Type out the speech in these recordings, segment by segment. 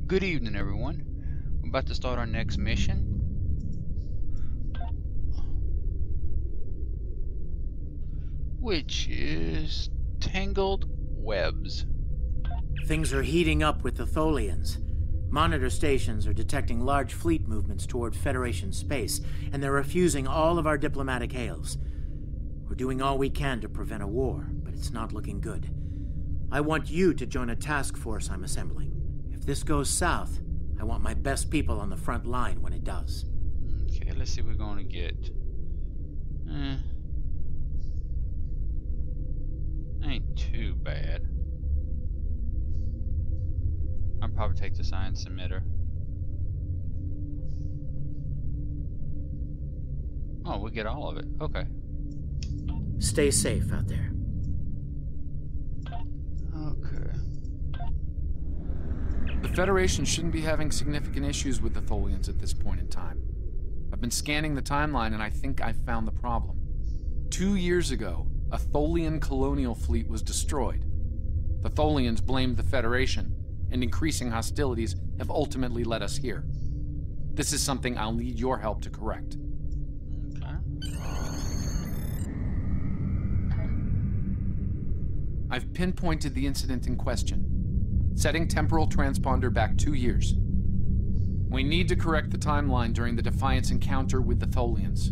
Good evening, everyone. We're about to start our next mission. Which is Tangled Webs. Things are heating up with the Tholians. Monitor stations are detecting large fleet movements toward Federation space, and they're refusing all of our diplomatic hails. We're doing all we can to prevent a war, but it's not looking good. I want you to join a task force I'm assembling. If this goes south, I want my best people on the front line when it does. Okay, let's see what we're going to get. Ain't too bad. I'll probably take the science emitter. Oh, we get all of it. Okay. Stay safe out there. Okay. The Federation shouldn't be having significant issues with the Tholians at this point in time. I've been scanning the timeline and I think I've found the problem. 2 years ago, a Tholian colonial fleet was destroyed. The Tholians blamed the Federation, and increasing hostilities have ultimately led us here. This is something I'll need your help to correct. Okay. I've pinpointed the incident in question, setting temporal transponder back 2 years. We need to correct the timeline during the Defiance encounter with the Tholians.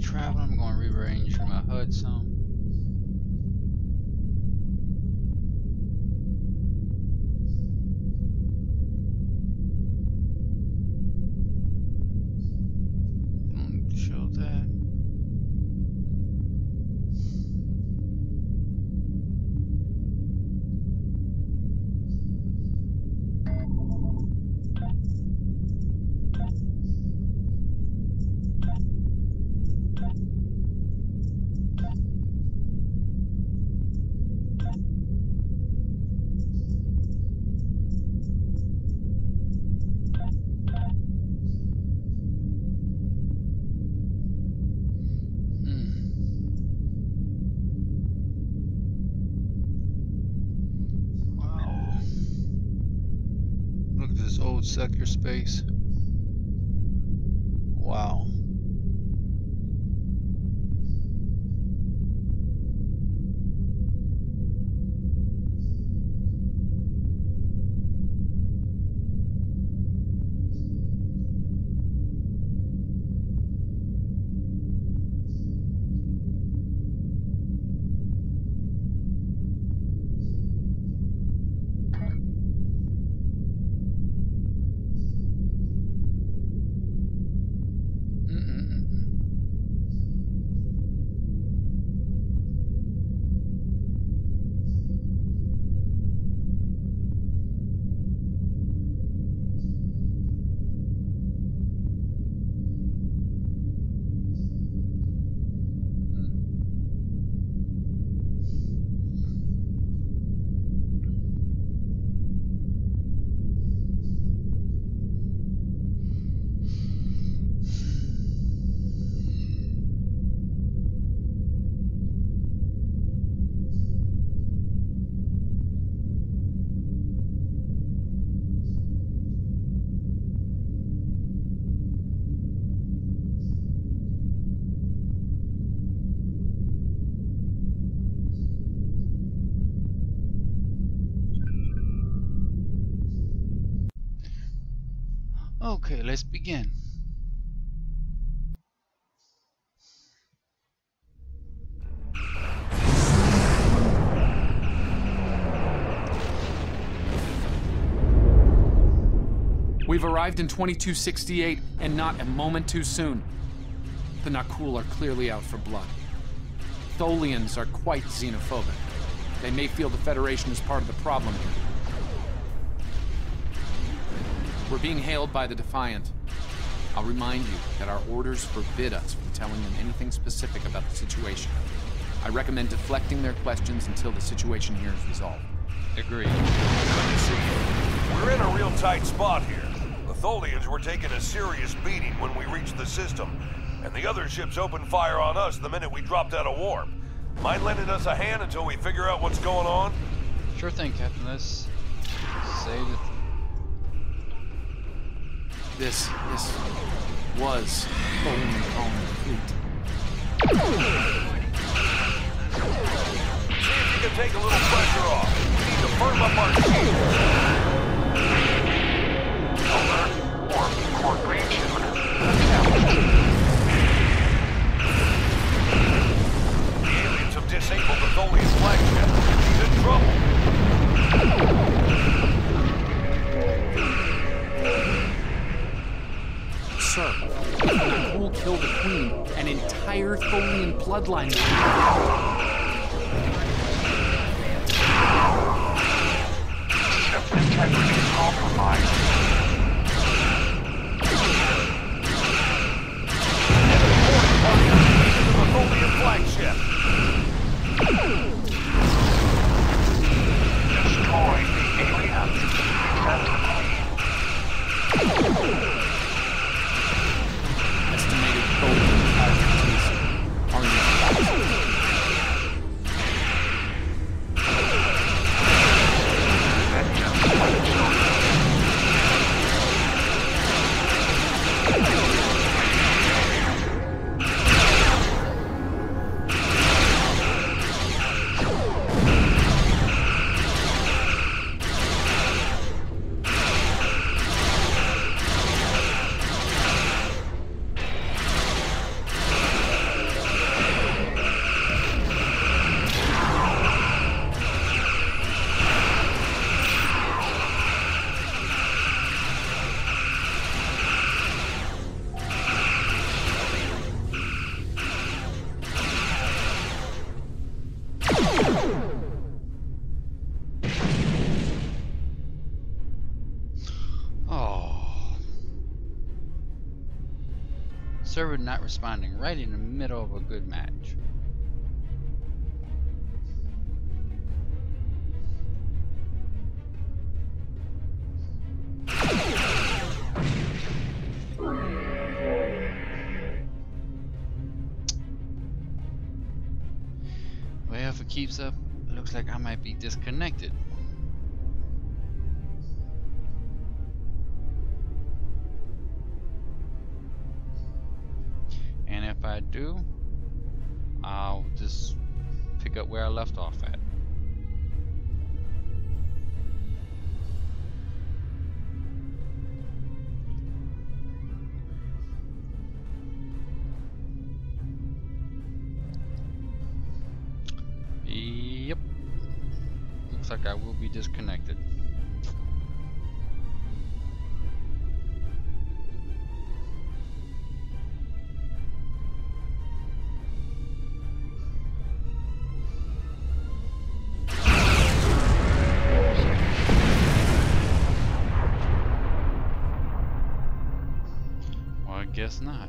Traveling, I'm going to rearrange my HUD some. Show that. Old sector space. Wow. Okay, let's begin. We've arrived in 2268, and not a moment too soon. The Nakul are clearly out for blood. Tholians are quite xenophobic. They may feel the Federation is part of the problem here. We're being hailed by the Defiant. I'll remind you that our orders forbid us from telling them anything specific about the situation. I recommend deflecting their questions until the situation here is resolved. Agreed. Good to see you. We're in a real tight spot here. The Tholians were taking a serious beating when we reached the system, and the other ships opened fire on us the minute we dropped out of warp. Mind lending us a hand until we figure out what's going on? Sure thing, Captain. Let's save it. This was Tholian colony fleet. See if you can take a little pressure off. We need to firm up our shield. Alert. Warp green shipment. The aliens have disabled the Tholian flagship. He's in trouble. Sir, when Nakul killed the Queen, an entire Tholian bloodline was Ship's integrity is compromised. Enemy force party into the Tholian flagship. Destroy the aliens. Return to the Queen. estimated Tholian casualties are in the thousands. Server not responding right in the middle of a good match. Well, if it keeps up, it looks like I might be disconnected. And if I do, I'll just pick up where I left off at. Yep. Looks like I will be disconnected. Guess not.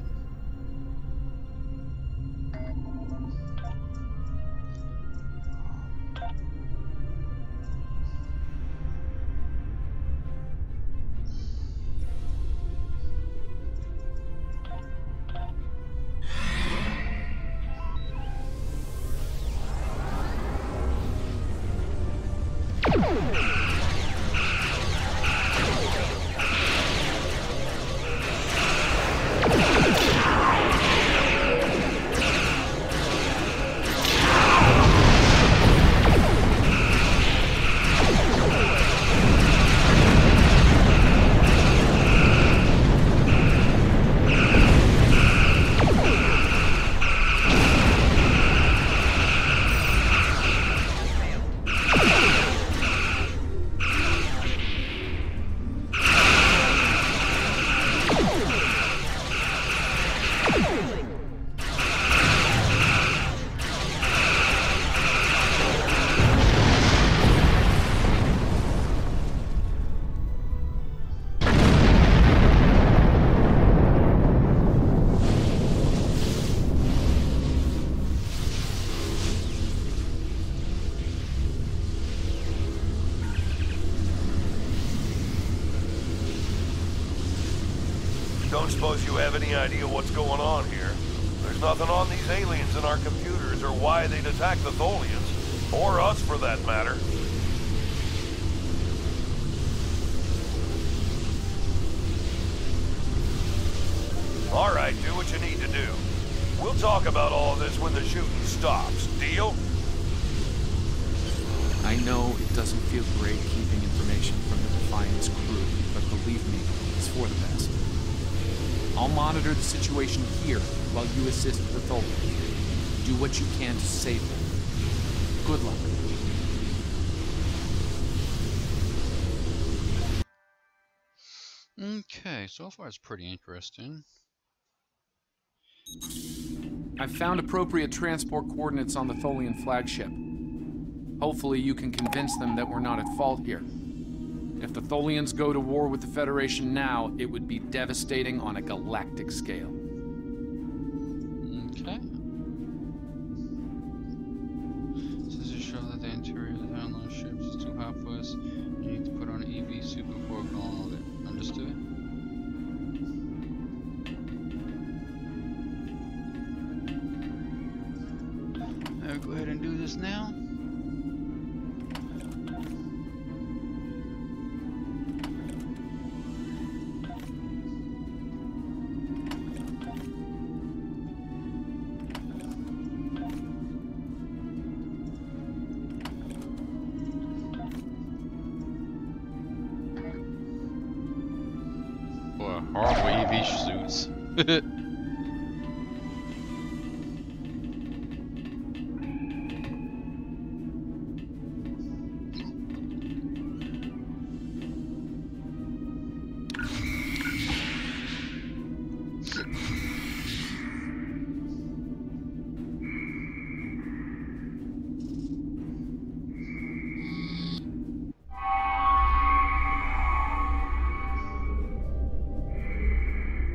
suppose you have any idea what's going on here? There's nothing on these aliens in our computers or why they'd attack the Tholians. Or us, for that matter. Alright, do what you need to do. We'll talk about all of this when the shooting stops. Deal? I know it doesn't feel great keeping information from the Defiance crew, but believe me, it's for the best. I'll monitor the situation here while you assist the Tholians. Do what you can to save them. Good luck. Okay, so far it's pretty interesting. I've found appropriate transport coordinates on the Tholian flagship. Hopefully you can convince them that we're not at fault here. If the Tholians go to war with the Federation now, it would be devastating on a galactic scale. Okay. Does it show that the interior of the download ships is too hot for us? You need to put on an EV suit before going all that. Understood? I'll go ahead and do this now. Boy, horrible EV suits.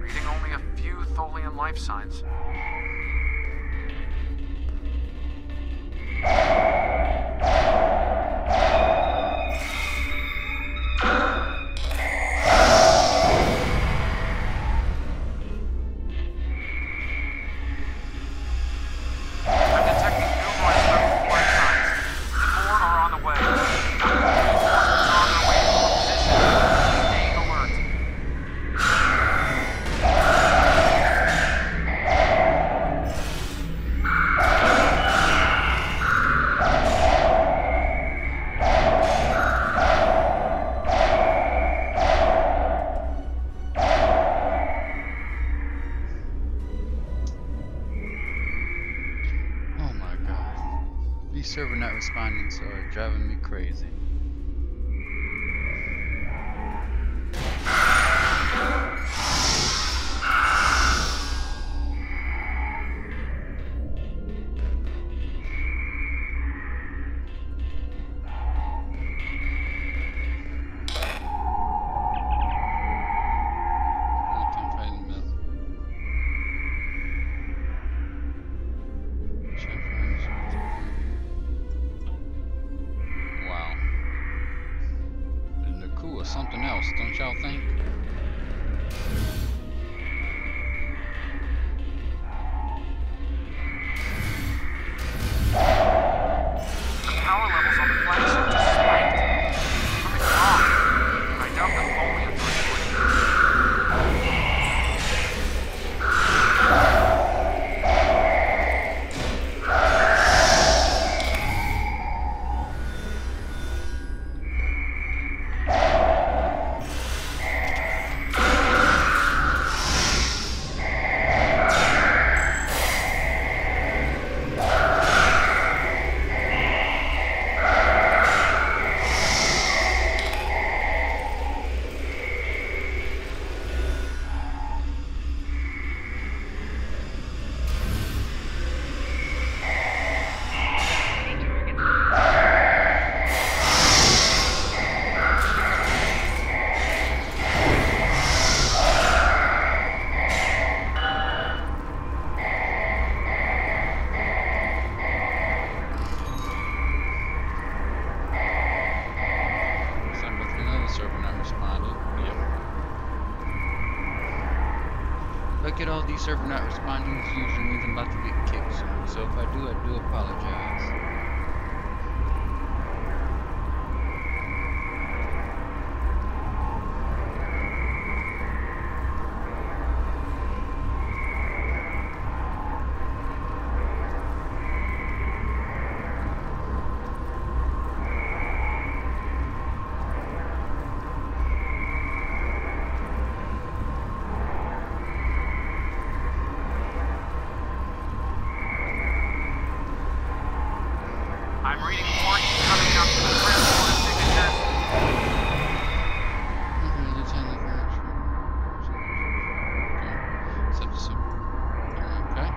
Reading only a few Tholian life signs. I'm detecting numerous thermal life signs. More are on the way. Reinforcements are on their way to our position. Staying alert. Oh my god. These server not responding so are driving me crazy. Nothing fighting them. Wow. And the coup is something else, don't y'all think? The power levels on the flagship just spiked. Something's wrong. I doubt the Tholians are doing it. I get all these server not responding, it usually means I'm about to get kicked soon. So if I do apologize. I'm reading warning coming up to the transport signature. Okay.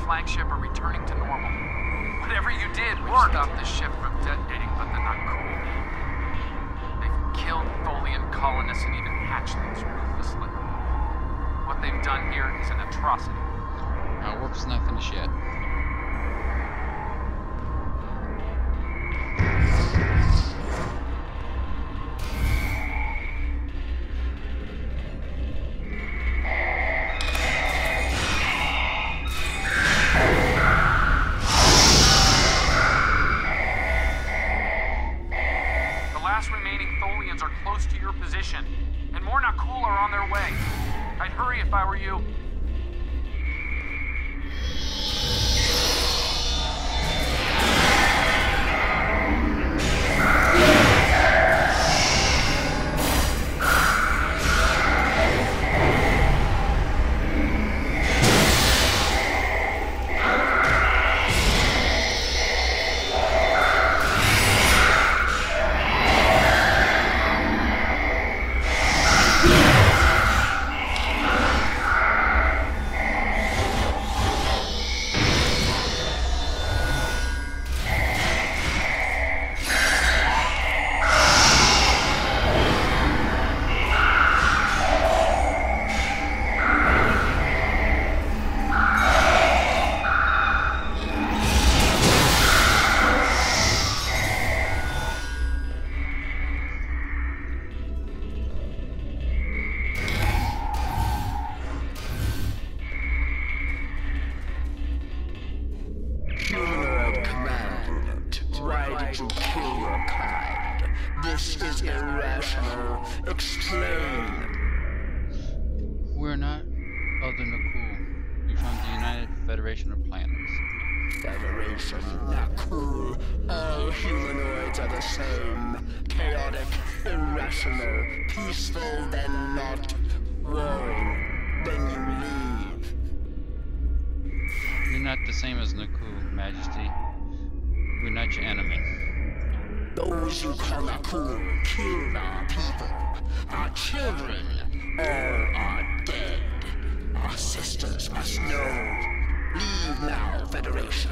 Flagship are returning to normal. Whatever you did, we stopped the ship from detonating, but they're not cool. They've killed Tholian colonists and even hatchlings ruthlessly. What they've done here is an atrocity. Our work's not finished yet. Are close to your position, and more not cool are on their way. I'd hurry if I were you. This is irrational. Explain. We're not of the Nakul. We're from the United Federation of Planets. Federation, not cool. All humanoids are the same. Chaotic, irrational, peaceful, then not. Warring, then you leave. We're not the same as Nakul, Majesty. We're not your enemy. Those you call Nakul killed our people. Our children, all are dead. Our sisters must know. Leave now, Federation.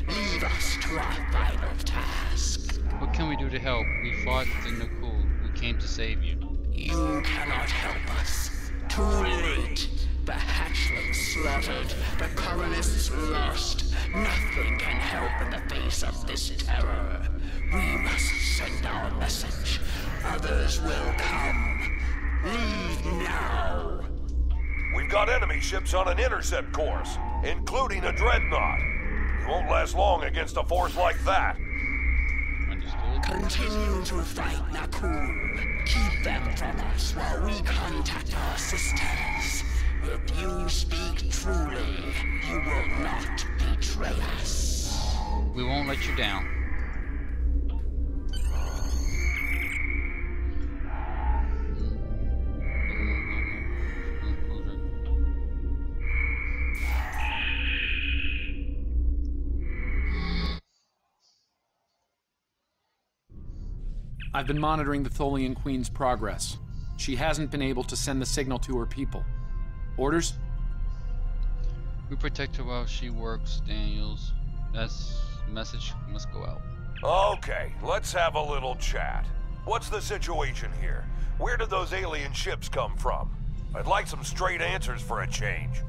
Leave us to our final task. What can we do to help? We fought the Nakul. We came to save you. You cannot help us. Too late. The hatchlings slaughtered. The colonists lost. Nothing can help in the face of this terror. We must send our message. Others will come. Leave now. We've got enemy ships on an intercept course, including a dreadnought. We won't last long against a force like that. Understood? Continue to fight, Nakul. Keep them from us while we contact our sisters. If you speak truly, you will not betray us. We won't let you down. I've been monitoring the Tholian Queen's progress. She hasn't been able to send the signal to her people. Orders? We protect her while she works, Daniels. That's message must go out. Okay, let's have a little chat. What's the situation here? Where did those alien ships come from? I'd like some straight answers for a change.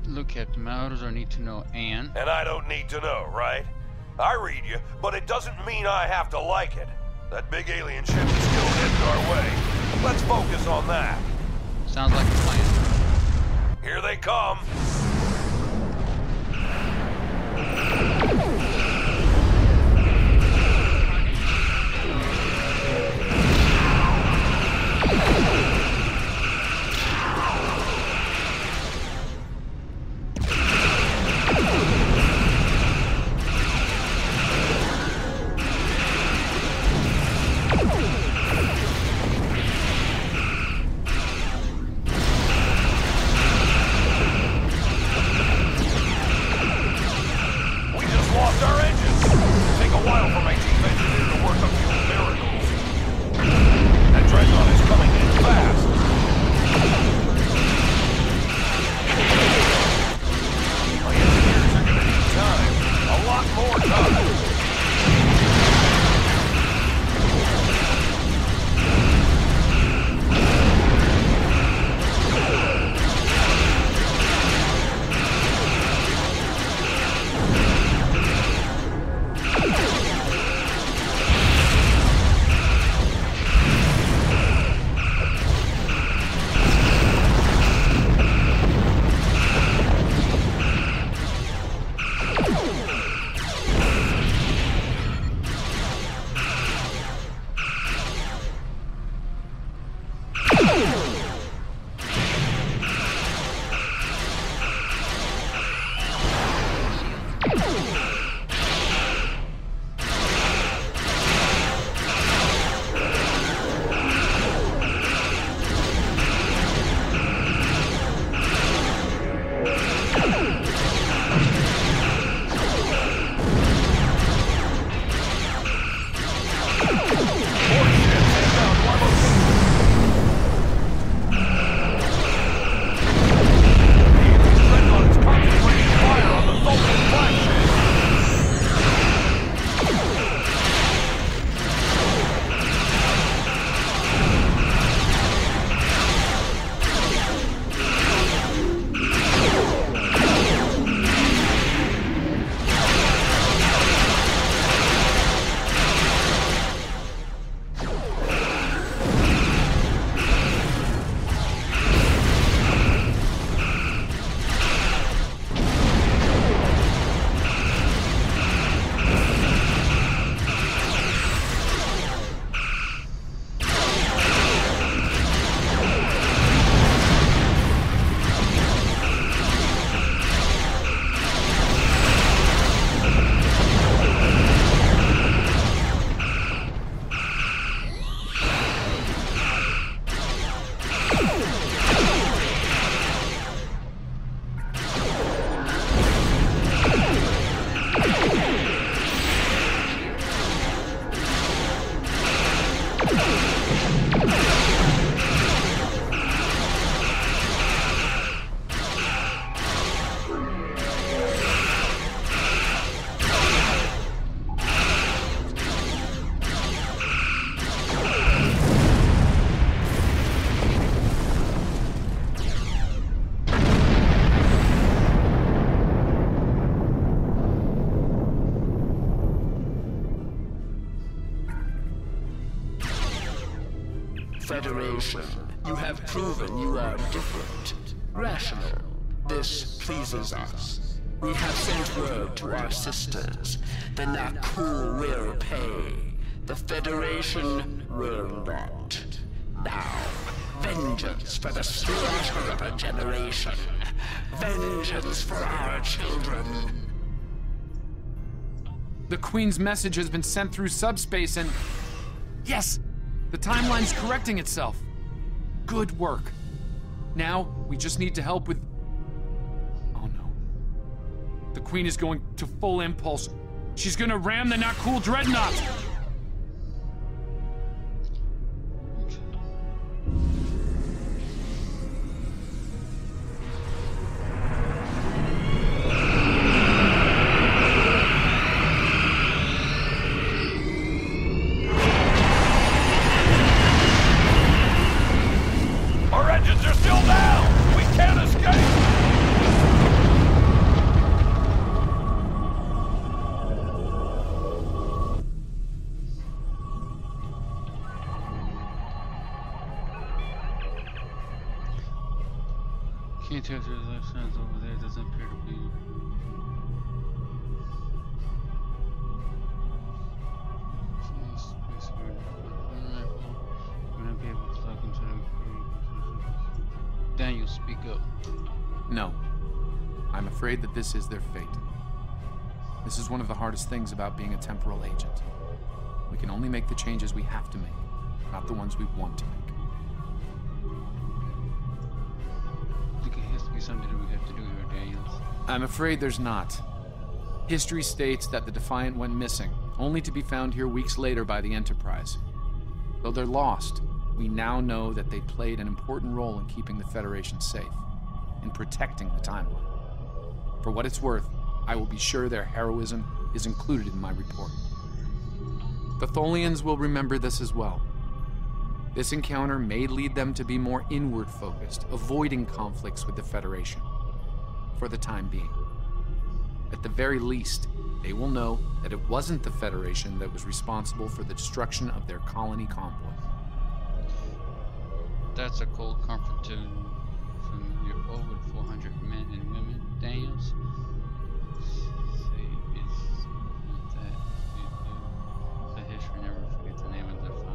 Look, Captain, my orders are need to know, and I don't need to know, right? I read you, but it doesn't mean I have to like it. That big alien ship is still headed our way. Let's focus on that. sounds like a plan. Here they come. Federation, you have proven you are different, rational. This pleases us. We have sent word to our sisters. The Naku will pay. The Federation will not. Now, vengeance for the slaughter of a generation. Vengeance for our children. The Queen's message has been sent through subspace and... Yes! The timeline's correcting itself. Good work. Now, we just need to help with... Oh no. The Queen is going to full impulse. She's gonna ram the Nakul Dreadnought! Can't tell if there's life signs over there. Doesn't appear to be. We're gonna be able to plug into the. Daniel, speak up. No. I'm afraid that this is their fate. This is one of the hardest things about being a temporal agent. We can only make the changes we have to make, not the ones we want to make. I think it has to be something that we have to do here, Daniels. I'm afraid there's not. History states that the Defiant went missing, only to be found here weeks later by the Enterprise. Though they're lost, we now know that they played an important role in keeping the Federation safe, in protecting the timeline. For what it's worth, I will be sure their heroism is included in my report. The Tholians will remember this as well. This encounter may lead them to be more inward-focused, avoiding conflicts with the Federation, for the time being. At the very least, they will know that it wasn't the Federation that was responsible for the destruction of their colony convoy. That's a cold comfort to from your over 400 men and women, Daniels. See, it's that the history never forget the name of the fire.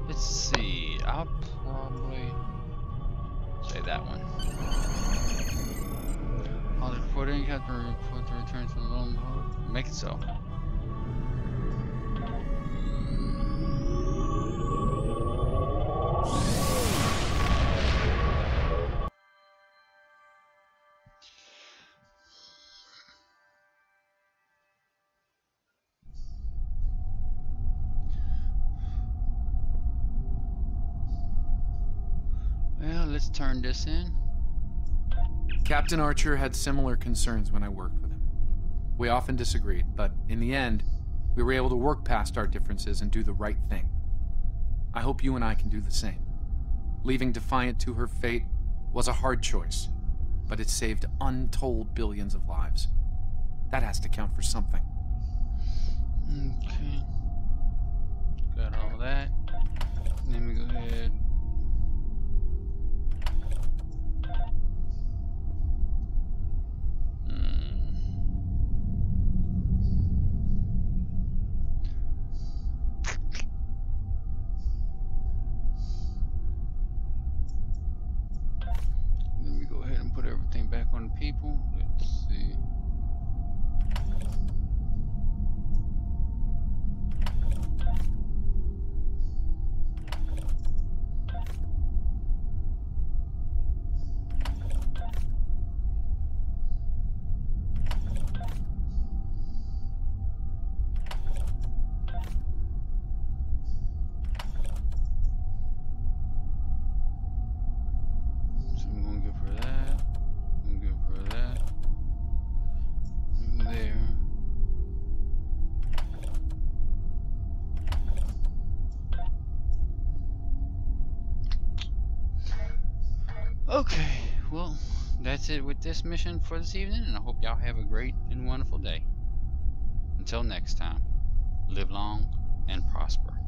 Let's see. I'll probably say that one. All the reporting have to report the return to the Lone Lord. Make it so. Well, let's turn this in. Captain Archer had similar concerns when I worked with him. We often disagreed, but in the end, we were able to work past our differences and do the right thing. I hope you and I can do the same. Leaving Defiant to her fate was a hard choice, but it saved untold billions of lives. That has to count for something. Okay. Got all that. Let me go ahead. Let me go ahead and put everything back on the people. Let's see. So I'm gonna give her that. I'm gonna give her that. There. Okay, well, that's it with this mission for this evening, and I hope y'all have a great and wonderful day. Until next time, live long and prosper.